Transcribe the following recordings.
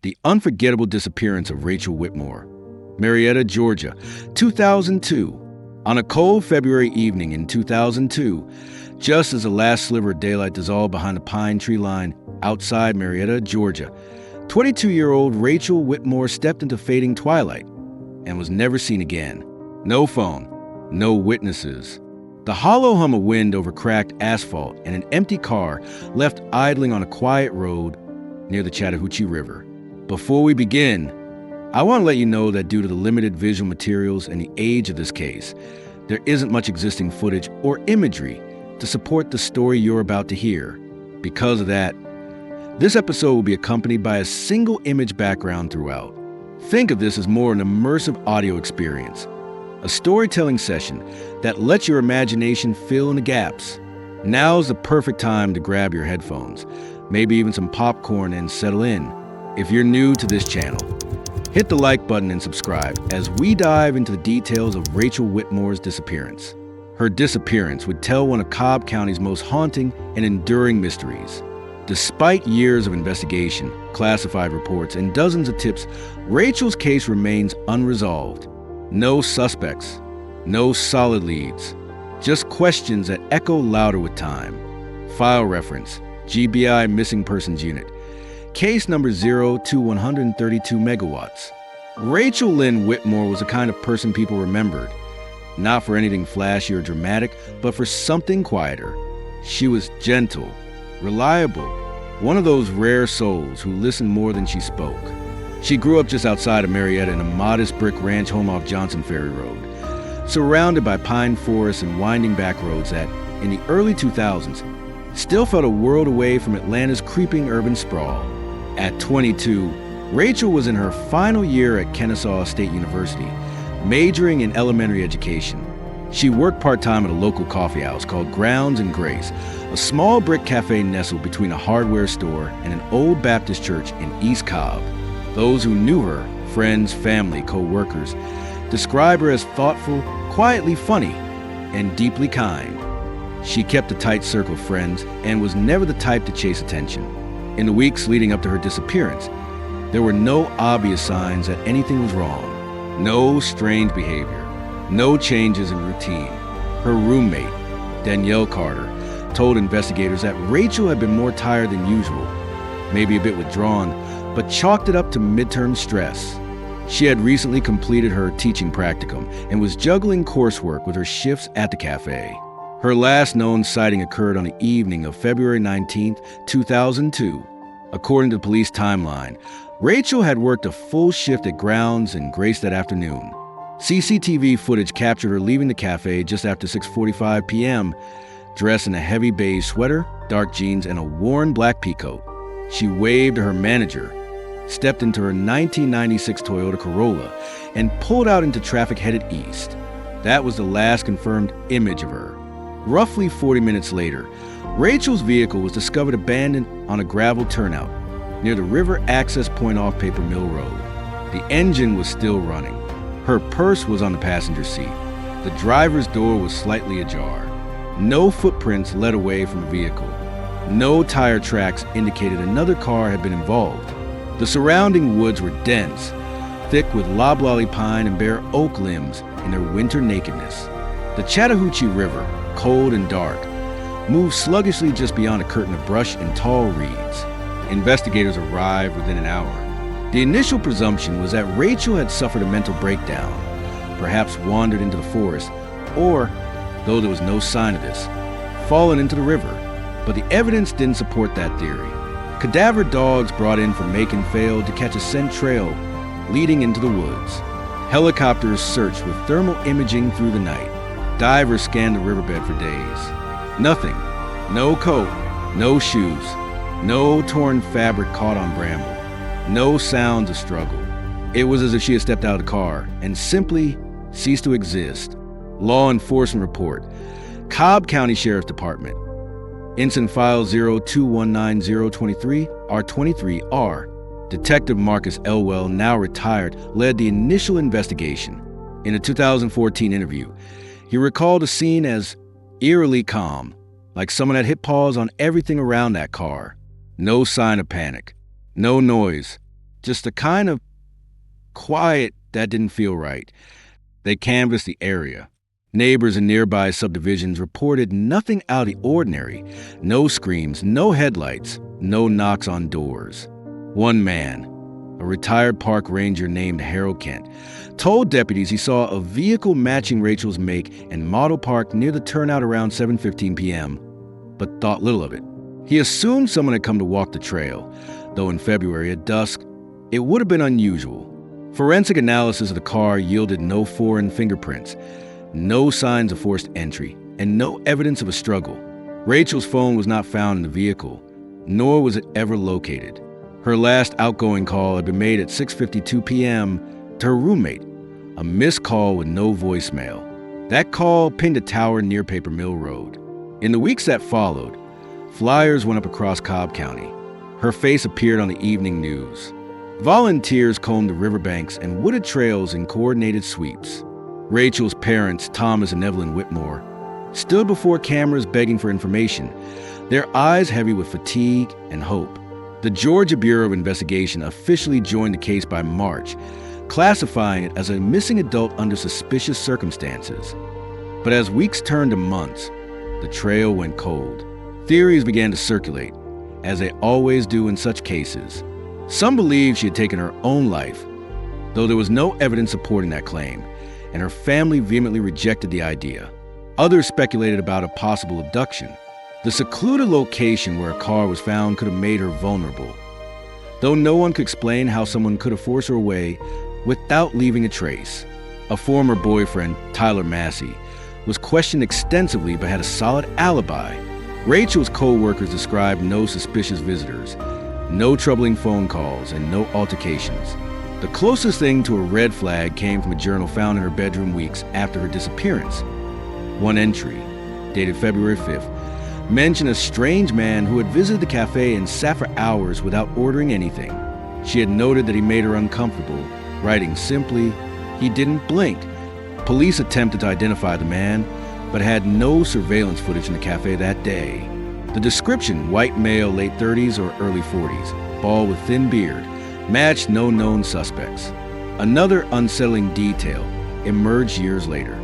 The unforgettable disappearance of Rachel Whitmore, Marietta, Georgia, 2002. On a cold February evening in 2002, just as the last sliver of daylight dissolved behind the pine tree line outside Marietta, Georgia, 22-year-old Rachel Whitmore stepped into fading twilight and was never seen again. No phone, no witnesses. The hollow hum of wind over cracked asphalt and an empty car left idling on a quiet road near the Chattahoochee River. Before we begin, I want to let you know that due to the limited visual materials and the age of this case, there isn't much existing footage or imagery to support the story you're about to hear. Because of that, this episode will be accompanied by a single image background throughout. Think of this as more an immersive audio experience, a storytelling session that lets your imagination fill in the gaps. Now's the perfect time to grab your headphones, maybe even some popcorn, and settle in. If you're new to this channel, hit the like button and subscribe as we dive into the details of Rachel Whitmore's disappearance. Her disappearance would tell one of Cobb County's most haunting and enduring mysteries. Despite years of investigation, classified reports, and dozens of tips, Rachel's case remains unresolved. No suspects, no solid leads, just questions that echo louder with time. File reference, GBI Missing Persons Unit. Case number 0 to 132 megawatts. Rachel Lynn Whitmore was the kind of person people remembered, not for anything flashy or dramatic, but for something quieter. She was gentle, reliable, one of those rare souls who listened more than she spoke. She grew up just outside of Marietta in a modest brick ranch home off Johnson Ferry Road, surrounded by pine forests and winding back roads that, in the early 2000s, still felt a world away from Atlanta's creeping urban sprawl. At 22, Rachel was in her final year at Kennesaw State University, majoring in elementary education. She worked part-time at a local coffee house called Grounds and Grace, a small brick cafe nestled between a hardware store and an old Baptist church in East Cobb. Those who knew her, friends, family, co-workers, describe her as thoughtful, quietly funny, and deeply kind. She kept a tight circle of friends and was never the type to chase attention. In the weeks leading up to her disappearance, there were no obvious signs that anything was wrong. No strange behavior, no changes in routine. Her roommate, Danielle Carter, told investigators that Rachel had been more tired than usual, maybe a bit withdrawn, but chalked it up to midterm stress. She had recently completed her teaching practicum and was juggling coursework with her shifts at the cafe. Her last known sighting occurred on the evening of February 19, 2002. According to the police timeline, Rachel had worked a full shift at Grounds and Grace that afternoon. CCTV footage captured her leaving the cafe just after 6:45 p.m., dressed in a heavy beige sweater, dark jeans, and a worn black peacoat. She waved to her manager, stepped into her 1996 Toyota Corolla, and pulled out into traffic headed east. That was the last confirmed image of her. Roughly 40 minutes later, Rachel's vehicle was discovered abandoned on a gravel turnout near the river access point off Paper Mill Road. The engine was still running. Her purse was on the passenger seat. The driver's door was slightly ajar. No footprints led away from the vehicle. No tire tracks indicated another car had been involved. The surrounding woods were dense, thick with loblolly pine and bare oak limbs in their winter nakedness. The Chattahoochee River, cold and dark, moved sluggishly just beyond a curtain of brush and tall reeds. Investigators arrived within an hour. The initial presumption was that Rachel had suffered a mental breakdown, perhaps wandered into the forest, or, though there was no sign of this, fallen into the river. But the evidence didn't support that theory. Cadaver dogs brought in from Macon failed to catch a scent trail leading into the woods. Helicopters searched with thermal imaging through the night. Divers scanned the riverbed for days. Nothing. No coat, no shoes, no torn fabric caught on bramble, no sounds of struggle. It was as if she had stepped out of the car and simply ceased to exist. Law enforcement report. Cobb County Sheriff's Department. Incident file 0219023R23R. Detective Marcus Elwell, now retired, led the initial investigation. In a 2014 interview, he recalled the scene as eerily calm, like someone had hit pause on everything around that car. No sign of panic, no noise, just a kind of quiet that didn't feel right. They canvassed the area. Neighbors in nearby subdivisions reported nothing out of the ordinary. No screams, no headlights, no knocks on doors. One man, a retired park ranger named Harold Kent, told deputies he saw a vehicle matching Rachel's make and model parked near the turnout around 7:15 p.m., but thought little of it. He assumed someone had come to walk the trail, though in February at dusk, it would have been unusual. Forensic analysis of the car yielded no foreign fingerprints, no signs of forced entry, and no evidence of a struggle. Rachel's phone was not found in the vehicle, nor was it ever located. Her last outgoing call had been made at 6:52 p.m. to her roommate, a missed call with no voicemail. That call pinged a tower near Paper Mill Road. In the weeks that followed, flyers went up across Cobb County. Her face appeared on the evening news. Volunteers combed the riverbanks and wooded trails in coordinated sweeps. Rachel's parents, Thomas and Evelyn Whitmore, stood before cameras begging for information, their eyes heavy with fatigue and hope. The Georgia Bureau of Investigation officially joined the case by March, classifying it as a missing adult under suspicious circumstances. But as weeks turned to months, the trail went cold. Theories began to circulate, as they always do in such cases. Some believed she had taken her own life, though there was no evidence supporting that claim, and her family vehemently rejected the idea. Others speculated about a possible abduction. The secluded location where a car was found could have made her vulnerable, though no one could explain how someone could have forced her away without leaving a trace. A former boyfriend, Tyler Massey, was questioned extensively but had a solid alibi. Rachel's co-workers described no suspicious visitors, no troubling phone calls, and no altercations. The closest thing to a red flag came from a journal found in her bedroom weeks after her disappearance. One entry, dated February 5th, mentioned a strange man who had visited the cafe and sat for hours without ordering anything. She had noted that he made her uncomfortable, writing simply, "He didn't blink." Police attempted to identify the man, but had no surveillance footage in the cafe that day. The description, white male, late 30s or early 40s, bald with thin beard, matched no known suspects. Another unsettling detail emerged years later.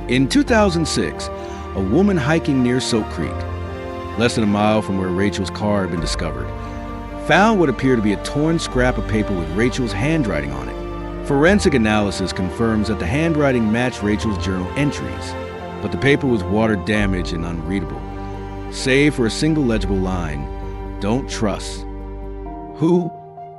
In 2006, a woman hiking near Soap Creek, less than a mile from where Rachel's car had been discovered, found what appeared to be a torn scrap of paper with Rachel's handwriting on it. Forensic analysis confirms that the handwriting matched Rachel's journal entries, but the paper was water damaged and unreadable, save for a single legible line, "Don't trust." Who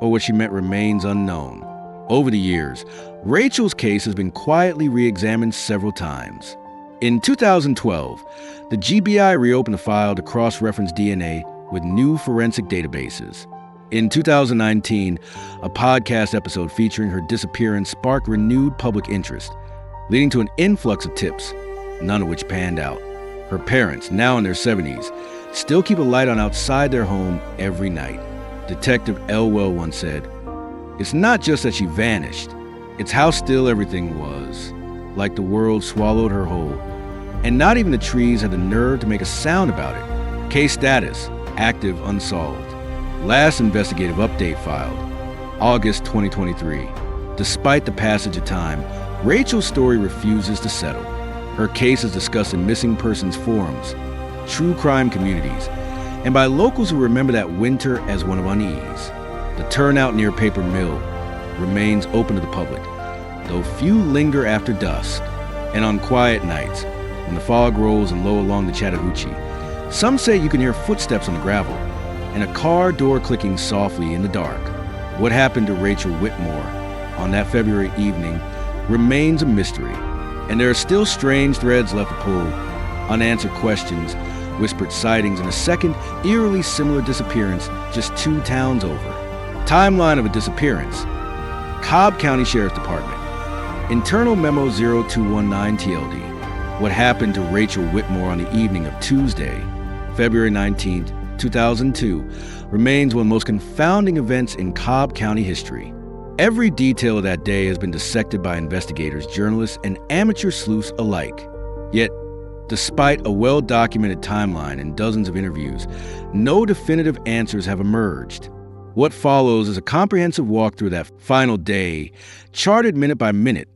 or what she meant remains unknown. Over the years, Rachel's case has been quietly re-examined several times. In 2012, the GBI reopened the file to cross-reference DNA with new forensic databases. In 2019, a podcast episode featuring her disappearance sparked renewed public interest, leading to an influx of tips, none of which panned out. Her parents, now in their 70s, still keep a light on outside their home every night. Detective Elwell once said, "It's not just that she vanished, it's how still everything was, like the world swallowed her whole, and not even the trees had the nerve to make a sound about it." Case status, active unsolved. Last investigative update filed, August 2023. Despite the passage of time, Rachel's story refuses to settle. Her case is discussed in missing persons forums, true crime communities, and by locals who remember that winter as one of unease. The turnout near Paper Mill remains open to the public, though few linger after dusk. And on quiet nights, when the fog rolls and low along the Chattahoochee, some say you can hear footsteps on the gravel and a car door clicking softly in the dark. What happened to Rachel Whitmore on that February evening remains a mystery, and there are still strange threads left to pull, unanswered questions, whispered sightings, and a second, eerily similar disappearance just 2 towns over. Timeline of a disappearance. Cobb County Sheriff's Department. Internal Memo 0219 TLD. What happened to Rachel Whitmore on the evening of Tuesday, February 19th, 2002, remains one of the most confounding events in Cobb County history. Every detail of that day has been dissected by investigators, journalists, and amateur sleuths alike. Yet, despite a well-documented timeline and dozens of interviews, no definitive answers have emerged. What follows is a comprehensive walk through that final day, charted minute by minute,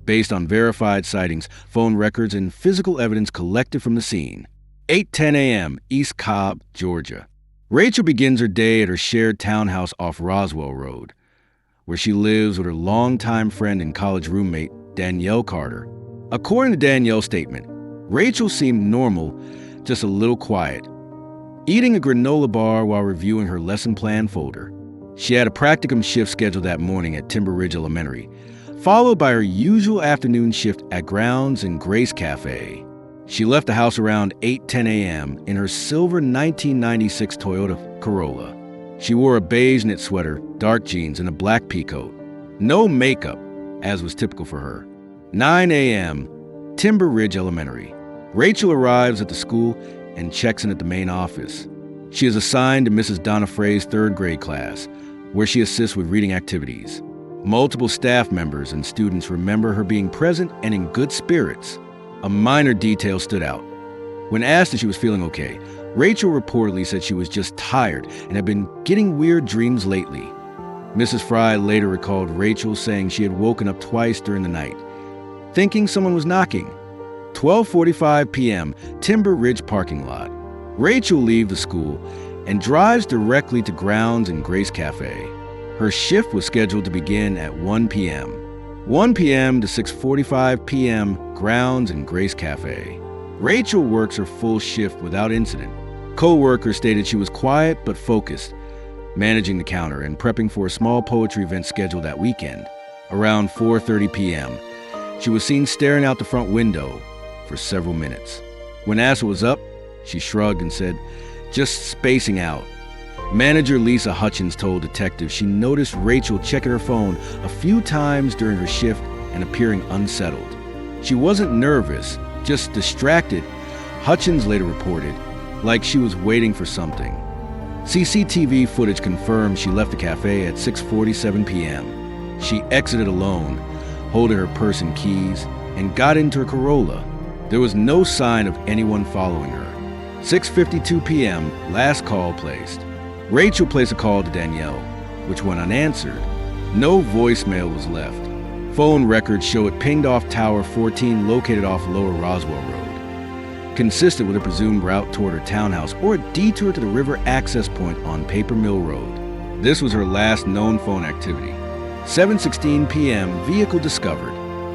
based on verified sightings, phone records, and physical evidence collected from the scene. 8:10 a.m., East Cobb, Georgia. Rachel begins her day at her shared townhouse off Roswell Road, where she lives with her longtime friend and college roommate, Danielle Carter. According to Danielle's statement, Rachel seemed normal, just a little quiet, eating a granola bar while reviewing her lesson plan folder. She had a practicum shift scheduled that morning at Timber Ridge Elementary, followed by her usual afternoon shift at Grounds and Grace Cafe. She left the house around 8:10 a.m. in her silver 1996 Toyota Corolla. She wore a beige knit sweater, dark jeans, and a black peacoat. No makeup, as was typical for her. 9 a.m., Timber Ridge Elementary. Rachel arrives at the school and checks in at the main office. She is assigned to Mrs. Donna Frey's third grade class, where she assists with reading activities. Multiple staff members and students remember her being present and in good spirits. A minor detail stood out. When asked if she was feeling okay, Rachel reportedly said she was just tired and had been getting weird dreams lately. Mrs. Fry later recalled Rachel saying she had woken up twice during the night, thinking someone was knocking. 12:45 p.m., Timber Ridge parking lot. Rachel leaves the school and drives directly to Grounds and Grace Cafe. Her shift was scheduled to begin at 1 p.m. 1 p.m. to 6:45 p.m., Grounds and Grace Cafe. Rachel works her full shift without incident. Co-workers stated she was quiet but focused, managing the counter and prepping for a small poetry event scheduled that weekend. Around 4:30 p.m., she was seen staring out the front window for several minutes. When asked what was up, she shrugged and said, "Just spacing out." Manager Lisa Hutchins told detectives she noticed Rachel checking her phone a few times during her shift and appearing unsettled. She wasn't nervous, just distracted, Hutchins later reported, like she was waiting for something. CCTV footage confirmed she left the cafe at 6:47 p.m. She exited alone, holding her purse and keys, and got into her Corolla. There was no sign of anyone following her. 6:52 p.m., last call placed. Rachel placed a call to Danielle, which went unanswered. No voicemail was left. Phone records show it pinged off Tower 14 located off Lower Roswell Road, consistent with a presumed route toward her townhouse or a detour to the river access point on Paper Mill Road. This was her last known phone activity. 7:16 p.m., vehicle discovered.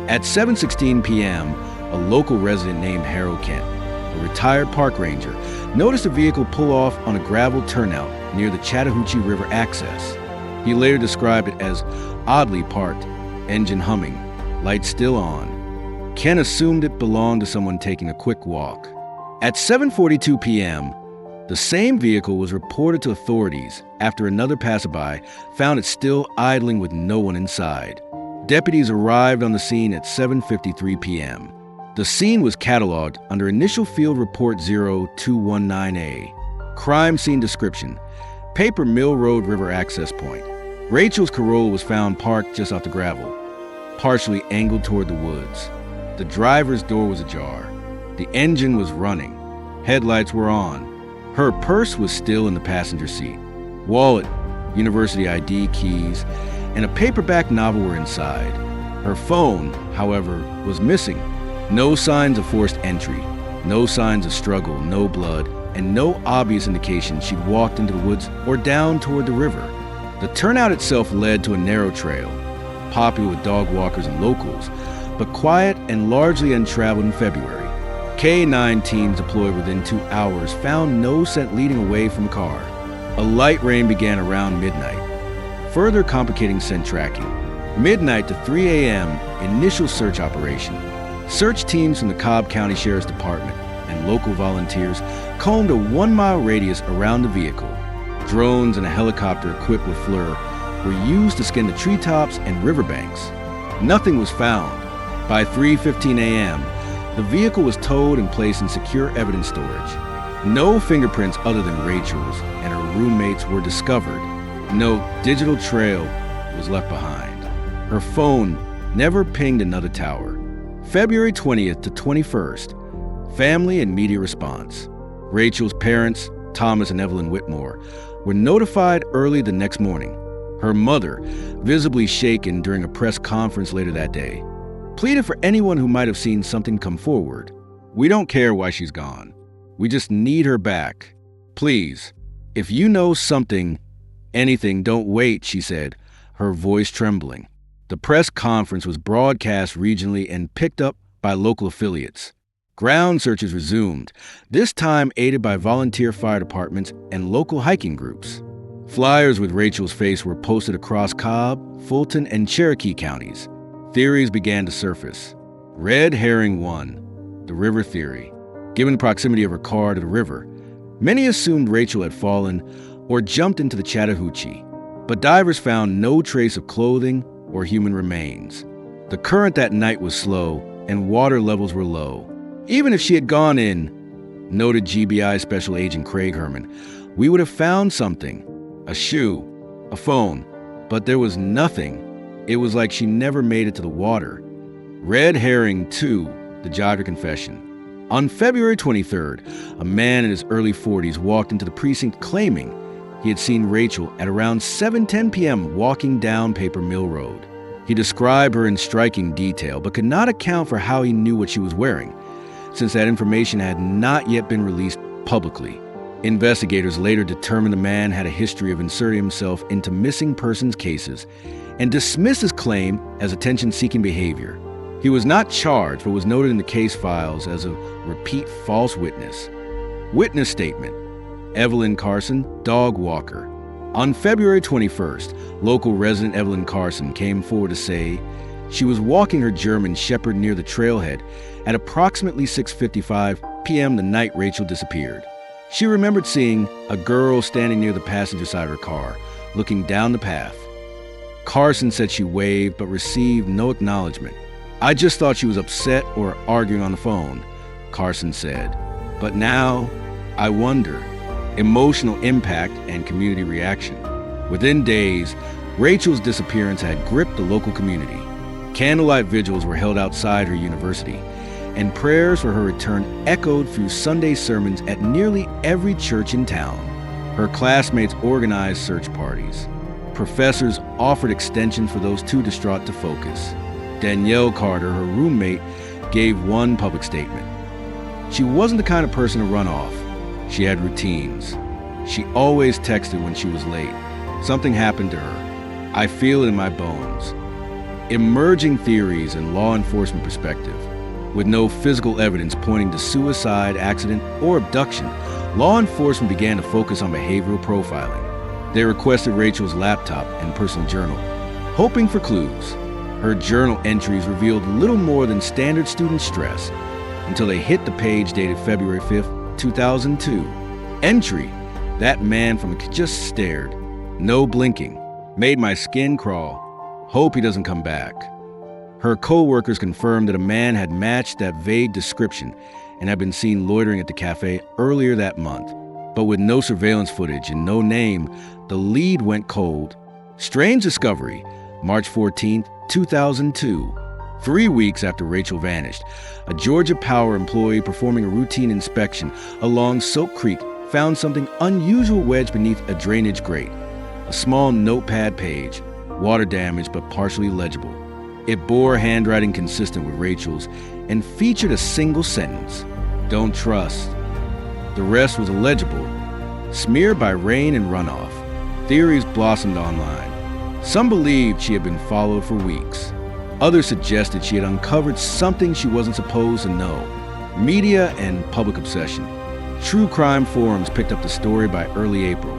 At 7:16 p.m., a local resident named Harold Kent, a retired park ranger, noticed a vehicle pull off on a gravel turnout near the Chattahoochee River access. He later described it as oddly parked, engine humming, lights still on. Ken assumed it belonged to someone taking a quick walk. At 7:42 p.m., the same vehicle was reported to authorities after another passerby found it still idling with no one inside. Deputies arrived on the scene at 7:53 p.m. The scene was cataloged under Initial Field Report 0219A. Crime scene description: Paper Mill Road River access point. Rachel's Corolla was found parked just off the gravel, partially angled toward the woods. The driver's door was ajar. The engine was running. Headlights were on. Her purse was still in the passenger seat. Wallet, university ID, keys, and a paperback novel were inside. Her phone, however, was missing. No signs of forced entry, no signs of struggle, no blood, and no obvious indication she'd walked into the woods or down toward the river. The turnout itself led to a narrow trail, popular with dog walkers and locals, but quiet and largely untraveled in February. K-9 teams deployed within 2 hours found no scent leading away from the car. A light rain began around midnight, further complicating scent tracking. Midnight to 3 a.m., initial search operation. Search teams from the Cobb County Sheriff's Department and local volunteers combed a 1-mile radius around the vehicle. Drones and a helicopter equipped with FLIR were used to scan the treetops and riverbanks. Nothing was found. By 3:15 a.m., the vehicle was towed and placed in secure evidence storage. No fingerprints other than Rachel's and her roommates were discovered. No digital trail was left behind. Her phone never pinged another tower. February 20th to 21st, family and media response. Rachel's parents, Thomas and Evelyn Whitmore, were notified early the next morning. Her mother, visibly shaken during a press conference later that day, pleaded for anyone who might have seen something come forward. "We don't care why she's gone. We just need her back. Please, if you know something, anything, don't wait," she said, her voice trembling. The press conference was broadcast regionally and picked up by local affiliates. Ground searches resumed, this time aided by volunteer fire departments and local hiking groups. Flyers with Rachel's face were posted across Cobb, Fulton, and Cherokee counties. Theories began to surface. Red herring 1, the river theory. Given the proximity of her car to the river, many assumed Rachel had fallen or jumped into the Chattahoochee, but divers found no trace of clothing or human remains. The current that night was slow and water levels were low. Even if she had gone in, noted GBI Special Agent Craig Herman, we would have found something. A shoe, a phone, but there was nothing. It was like she never made it to the water. Red herring 2, the jogger confession. On February 23rd, a man in his early 40s walked into the precinct claiming he had seen Rachel at around 7:10 p.m. walking down Paper Mill Road. He described her in striking detail, but could not account for how he knew what she was wearing, since that information had not yet been released publicly. Investigators later determined the man had a history of inserting himself into missing persons cases and dismissed his claim as attention-seeking behavior. He was not charged, but was noted in the case files as a repeat false witness. Witness statement: Evelyn Carson, dog walker. On February 21st, local resident Evelyn Carson came forward to say she was walking her German Shepherd near the trailhead at approximately 6:55 p.m. the night Rachel disappeared. She remembered seeing a girl standing near the passenger side of her car, looking down the path. Carson said she waved but received no acknowledgement. "I just thought she was upset or arguing on the phone," Carson said. "But now, I wonder." Emotional impact and community reaction. Within days, Rachel's disappearance had gripped the local community. Candlelight vigils were held outside her university, and prayers for her return echoed through Sunday sermons at nearly every church in town. Her classmates organized search parties. Professors offered extensions for those too distraught to focus. Danielle Carter, her roommate, gave one public statement. She wasn't the kind of person to run off. She had routines. She always texted when she was late. Something happened to her. I feel it in my bones. Emerging theories and law enforcement perspective. With no physical evidence pointing to suicide, accident, or abduction, law enforcement began to focus on behavioral profiling. They requested Rachel's laptop and personal journal, hoping for clues. Her journal entries revealed little more than standard student stress until they hit the page dated February 5th, 2002. Entry: "That man from just stared. No blinking. Made my skin crawl. Hope he doesn't come back." Her co-workers confirmed that a man had matched that vague description and had been seen loitering at the cafe earlier that month. But with no surveillance footage and no name, the lead went cold. Strange discovery: March 14th, 2002. 3 weeks after Rachel vanished, a Georgia Power employee performing a routine inspection along Soak Creek found something unusual wedged beneath a drainage grate. A small notepad page, water damaged but partially legible. It bore handwriting consistent with Rachel's and featured a single sentence: "Don't trust." The rest was illegible, smeared by rain and runoff. Theories blossomed online. Some believed she had been followed for weeks. Others suggested she had uncovered something she wasn't supposed to know. Media and public obsession. True crime forums picked up the story by early April.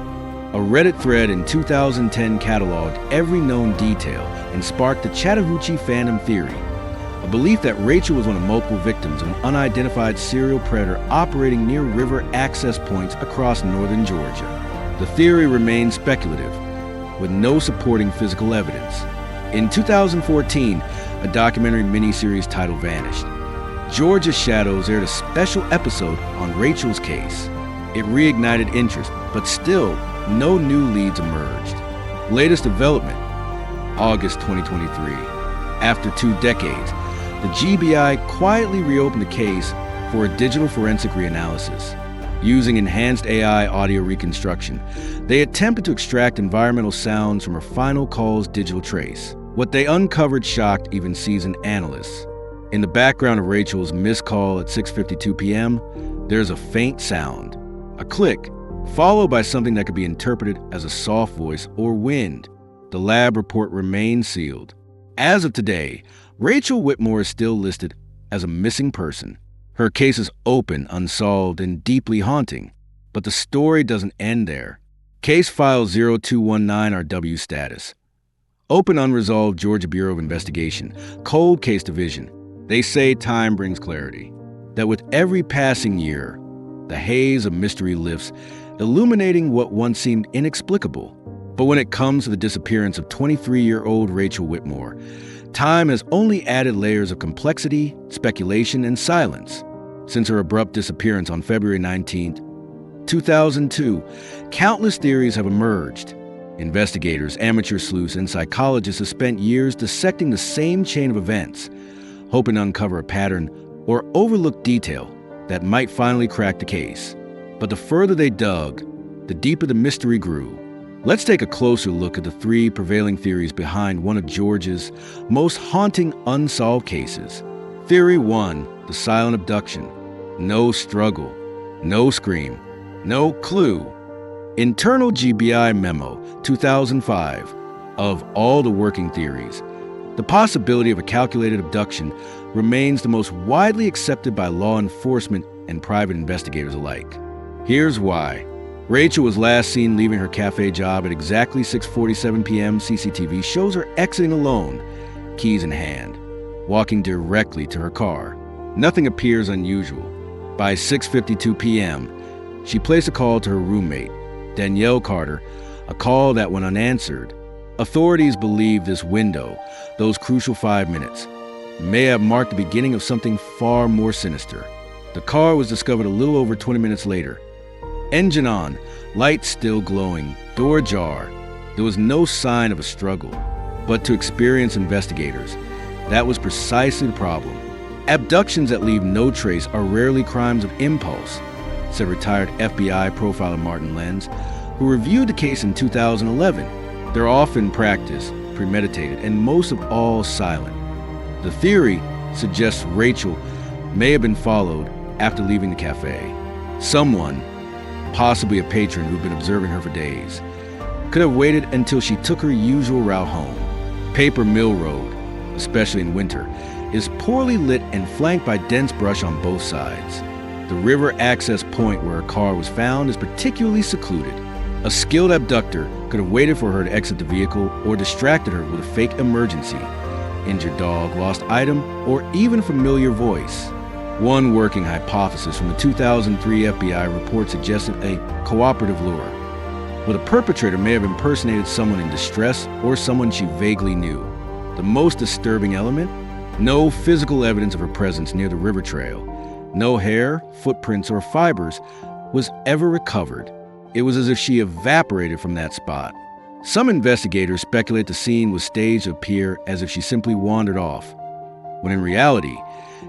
A Reddit thread in 2010 cataloged every known detail and sparked the Chattahoochee phantom theory, a belief that Rachel was one of multiple victims of an unidentified serial predator operating near river access points across northern Georgia. The theory remained speculative, with no supporting physical evidence. In 2014, a documentary miniseries titled Vanished, Georgia Shadows aired a special episode on Rachel's case. It reignited interest, but still, no new leads emerged. Latest development, August 2023. After 2 decades, the GBI quietly reopened the case for a digital forensic reanalysis. Using enhanced AI audio reconstruction, they attempted to extract environmental sounds from her final call's digital trace. What they uncovered shocked even seasoned analysts. In the background of Rachel's missed call at 6:52 p.m., there's a faint sound, a click, followed by something that could be interpreted as a soft voice or wind. The lab report remains sealed. As of today, Rachel Whitmore is still listed as a missing person. Her case is open, unsolved, and deeply haunting. But the story doesn't end there. Case file 0219RW status. Open unresolved Georgia Bureau of Investigation. Cold case division. They say time brings clarity. That with every passing year, the haze of mystery lifts, illuminating what once seemed inexplicable. But when it comes to the disappearance of 23-year-old Rachel Whitmore, time has only added layers of complexity, speculation, and silence. Since her abrupt disappearance on February 19, 2002, countless theories have emerged. Investigators, amateur sleuths, and psychologists have spent years dissecting the same chain of events, hoping to uncover a pattern or overlook detail that might finally crack the case. But the further they dug, the deeper the mystery grew. Let's take a closer look at the three prevailing theories behind one of Georgia's most haunting unsolved cases. Theory 1, the silent abduction. No struggle, no scream, no clue. Internal GBI memo, 2005. Of all the working theories, the possibility of a calculated abduction remains the most widely accepted by law enforcement and private investigators alike. Here's why. Rachel was last seen leaving her cafe job at exactly 6:47 p.m. CCTV shows her exiting alone, keys in hand, walking directly to her car. Nothing appears unusual. By 6:52 p.m., she placed a call to her roommate, Danielle Carter, a call that went unanswered. Authorities believe this window, those crucial 5 minutes, may have marked the beginning of something far more sinister. The car was discovered a little over 20 minutes later. Engine on, lights still glowing, door ajar. There was no sign of a struggle. But to experienced investigators, that was precisely the problem. Abductions that leave no trace are rarely crimes of impulse, said retired FBI profiler Martin Lenz, who reviewed the case in 2011. They're often practiced, premeditated, and most of all silent. The theory suggests Rachel may have been followed after leaving the cafe. Someone, possibly a patron who'd been observing her for days, could have waited until she took her usual route home. Paper Mill Road, especially in winter, is poorly lit and flanked by dense brush on both sides. The river access point where her car was found is particularly secluded. A skilled abductor could have waited for her to exit the vehicle or distracted her with a fake emergency, injured dog, lost item, or even familiar voice. One working hypothesis from the 2003 FBI report suggested a cooperative lure, where the perpetrator may have impersonated someone in distress or someone she vaguely knew. The most disturbing element? No physical evidence of her presence near the river trail. No hair, footprints, or fibers was ever recovered. It was as if she evaporated from that spot. Some investigators speculate the scene was staged to appear as if she simply wandered off, when in reality,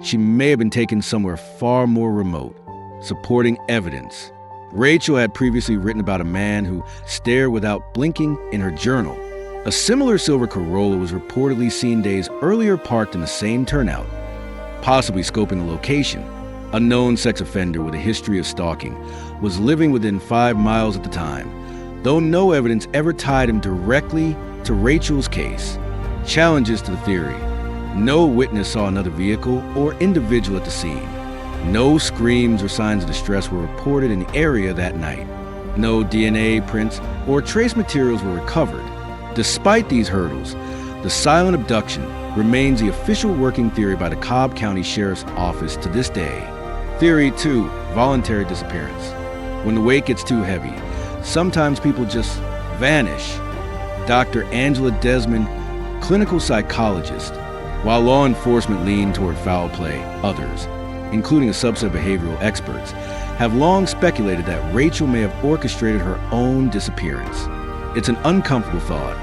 she may have been taken somewhere far more remote, supporting evidence. Rachel had previously written about a man who stared without blinking in her journal. A similar silver Corolla was reportedly seen days earlier parked in the same turnout, possibly scoping the location. A known sex offender with a history of stalking was living within 5 miles at the time, though no evidence ever tied him directly to Rachel's case. Challenges to the theory. No witness saw another vehicle or individual at the scene. No screams or signs of distress were reported in the area that night. No DNA prints or trace materials were recovered. Despite these hurdles, the silent abduction remains the official working theory by the Cobb County Sheriff's Office to this day. Theory 2, voluntary disappearance. When the weight gets too heavy, sometimes people just vanish. Dr. Angela Desmond, clinical psychologist. While law enforcement lean toward foul play, others, including a subset of behavioral experts, have long speculated that Rachel may have orchestrated her own disappearance. It's an uncomfortable thought,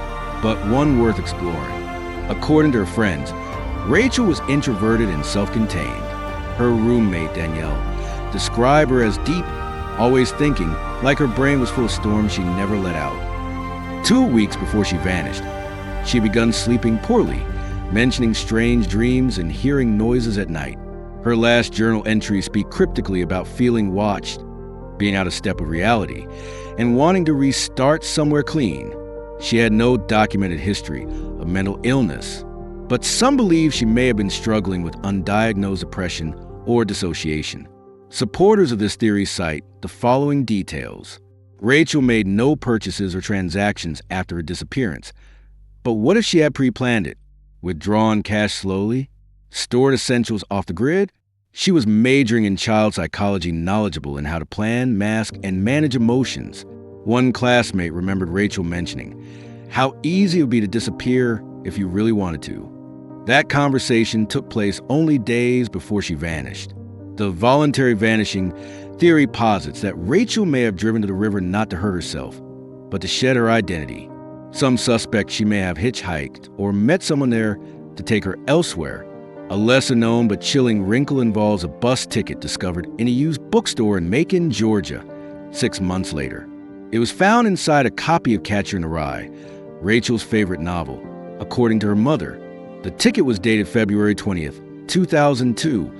but one worth exploring. According to her friends, Rachel was introverted and self-contained. Her roommate, Danielle, described her as deep always thinking, like her brain was full of storms she never let out. 2 weeks before she vanished, she had begun sleeping poorly, mentioning strange dreams and hearing noises at night. Her last journal entries speak cryptically about feeling watched, being out of step with reality, and wanting to restart somewhere clean. She had no documented history of mental illness, but some believe she may have been struggling with undiagnosed depression or dissociation. Supporters of this theory cite the following details. Rachel made no purchases or transactions after her disappearance. But what if she had pre-planned it? Withdrawn cash slowly? Stored essentials off the grid? She was majoring in child psychology, knowledgeable in how to plan, mask, and manage emotions. One classmate remembered Rachel mentioning how easy it would be to disappear if you really wanted to. That conversation took place only days before she vanished. The voluntary vanishing theory posits that Rachel may have driven to the river not to hurt herself, but to shed her identity. Some suspect she may have hitchhiked or met someone there to take her elsewhere. A lesser-known but chilling wrinkle involves a bus ticket discovered in a used bookstore in Macon, Georgia, 6 months later. It was found inside a copy of Catcher in the Rye, Rachel's favorite novel. According to her mother, the ticket was dated February 20th, 2002,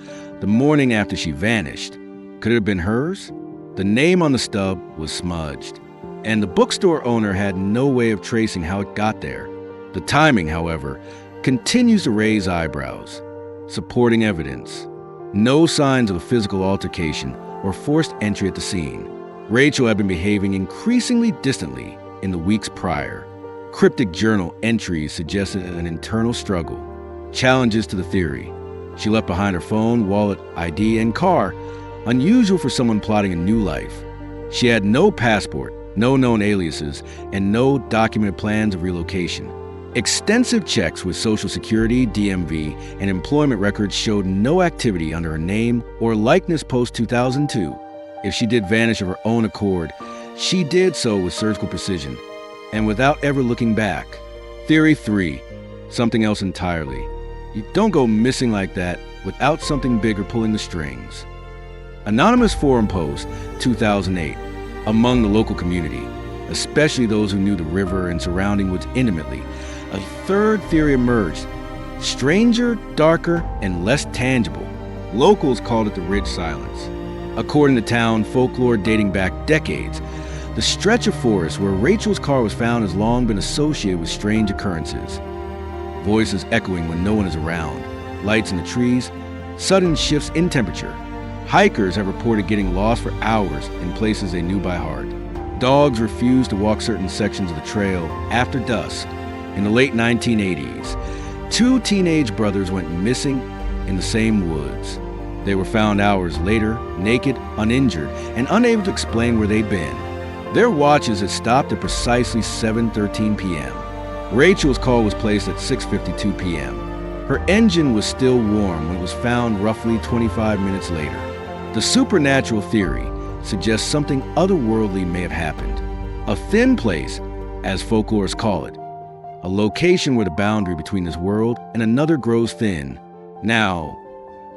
the morning after she vanished. Could it have been hers? The name on the stub was smudged, and the bookstore owner had no way of tracing how it got there. The timing, however, continues to raise eyebrows. Supporting evidence. No signs of a physical altercation or forced entry at the scene. Rachel had been behaving increasingly distantly in the weeks prior. Cryptic journal entries suggested an internal struggle. Challenges to the theory. She left behind her phone, wallet, ID, and car, unusual for someone plotting a new life. She had no passport, no known aliases, and no documented plans of relocation. Extensive checks with Social Security, DMV, and employment records showed no activity under her name or likeness post-2002. If she did vanish of her own accord, she did so with surgical precision and without ever looking back. Theory 3, something else entirely. You don't go missing like that without something bigger pulling the strings. Anonymous forum post, 2008, among the local community, especially those who knew the river and surrounding woods intimately, a third theory emerged, stranger, darker, and less tangible. Locals called it the Ridge Silence. According to town folklore dating back decades, the stretch of forest where Rachel's car was found has long been associated with strange occurrences. Voices echoing when no one is around, lights in the trees, sudden shifts in temperature. Hikers have reported getting lost for hours in places they knew by heart. Dogs refused to walk certain sections of the trail after dusk. In the late 1980s, 2 teenage brothers went missing in the same woods. They were found hours later, naked, uninjured, and unable to explain where they'd been. Their watches had stopped at precisely 7:13 p.m. Rachel's call was placed at 6:52 p.m. Her engine was still warm when it was found roughly 25 minutes later. The supernatural theory suggests something otherworldly may have happened. A thin place, as folklorists call it, a location where the boundary between this world and another grows thin. Now,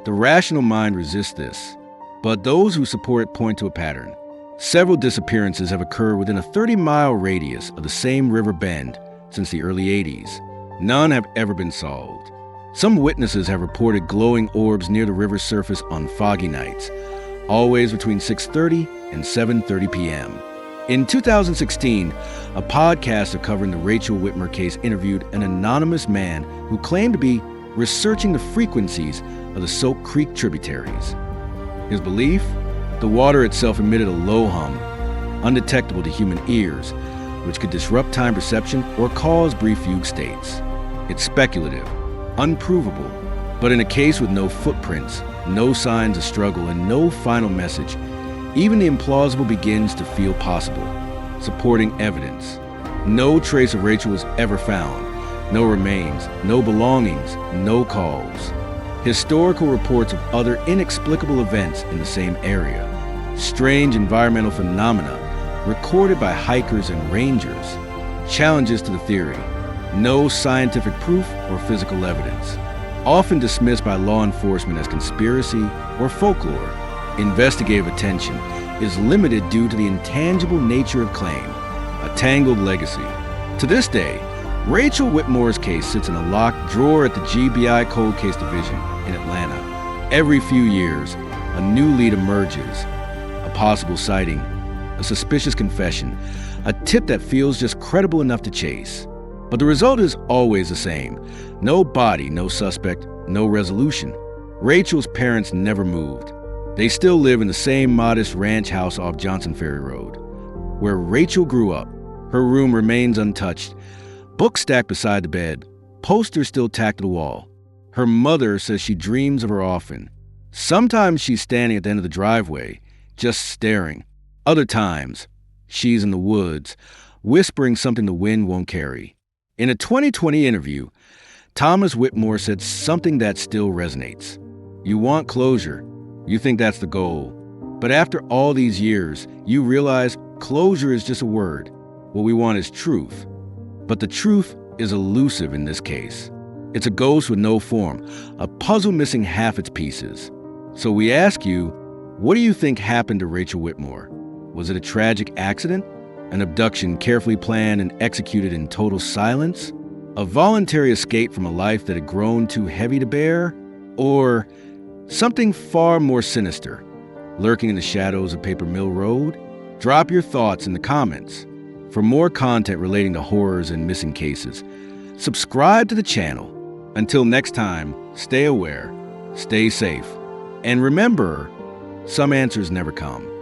the rational mind resists this, but those who support it point to a pattern. Several disappearances have occurred within a 30-mile radius of the same river bend since the early 80s. None have ever been solved. Some witnesses have reported glowing orbs near the river's surface on foggy nights, always between 6:30 and 7:30 p.m. In 2016, a podcaster covering the Rachel Whitmore case interviewed an anonymous man who claimed to be researching the frequencies of the Soak Creek tributaries. His belief? The water itself emitted a low hum, undetectable to human ears, which could disrupt time perception or cause brief fugue states. It's speculative, unprovable, but in a case with no footprints, no signs of struggle, and no final message, even the implausible begins to feel possible. Supporting evidence. No trace of Rachel was ever found. No remains, no belongings, no calls. Historical reports of other inexplicable events in the same area. Strange environmental phenomena recorded by hikers and rangers. Challenges to the theory. No scientific proof or physical evidence. Often dismissed by law enforcement as conspiracy or folklore. Investigative attention is limited due to the intangible nature of claim, a tangled legacy. To this day, Rachel Whitmore's case sits in a locked drawer at the GBI Cold Case Division in Atlanta. Every few years, a new lead emerges, a possible sighting, a suspicious confession, a tip that feels just credible enough to chase. But the result is always the same. No body, no suspect, no resolution. Rachel's parents never moved. They still live in the same modest ranch house off Johnson Ferry Road, where Rachel grew up. Her room remains untouched, books stacked beside the bed, posters still tacked to the wall. Her mother says she dreams of her often. Sometimes she's standing at the end of the driveway, just staring. Other times, she's in the woods, whispering something the wind won't carry. In a 2020 interview, Thomas Whitmore said something that still resonates. You want closure. You think that's the goal. But after all these years, you realize closure is just a word. What we want is truth. But the truth is elusive in this case. It's a ghost with no form, a puzzle missing half its pieces. So we ask you, what do you think happened to Rachel Whitmore? Was it a tragic accident? An abduction carefully planned and executed in total silence? A voluntary escape from a life that had grown too heavy to bear? Or something far more sinister, lurking in the shadows of Paper Mill Road? Drop your thoughts in the comments. For more content relating to horrors and missing cases, subscribe to the channel. Until next time, stay aware, stay safe, and remember, some answers never come.